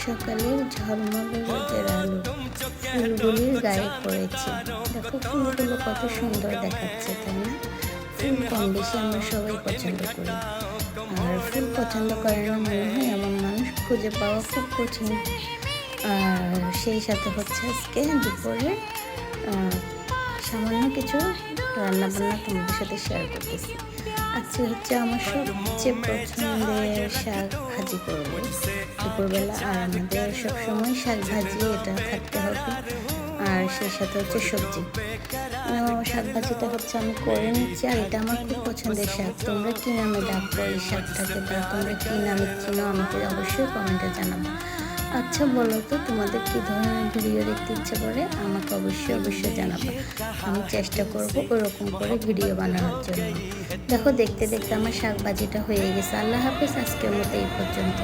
সকালের ঝলমলে রোদের আলো ফুলগুলির গায়ে পড়েছে। দেখো ফুলগুলো কত সুন্দর দেখাচ্ছে, তাই না? ফুল কম বেশি আমরা সবাই পছন্দ করি, আর ফুল পছন্দ করে না মনে হয় এমন মানুষ খুঁজে পাওয়া খুব কঠিন। আর সেই সাথে হচ্ছে আজকে দুপুরে সামান্য কিছু রান্নাবান্না তোমাদের সাথে শেয়ার করতেছি। আজকে হচ্ছে আমার সবচেয়ে পছন্দের শাক ভাজি করবো দুপুরবেলা। আর আমাদের সবসময় শাক ভাজি এটা থাকতে হবে, আর সেই সাথে হচ্ছে সবজি। শাক ভাজিটা হচ্ছে আমি করে নিচ্ছি, আর এটা আমার খুব পছন্দের শাক। তোমরা কী নামে ডাকো এই শাকটাকে, বা তোমরা কী নামে চিনো আমাকে অবশ্যই কমেন্টে জানাবো। আচ্ছা বলো তো, তোমাদের কী ধরনের ভিডিও দেখতে ইচ্ছে করে আমাকে অবশ্যই জানাবো। আমি চেষ্টা করব ওরকম করে ভিডিও বানানোর জন্য। দেখো দেখতে দেখতে আমার শাক ভাজিটা হয়ে গেছে। আল্লাহ হাফেজ, আজকের মতো এই পর্যন্ত।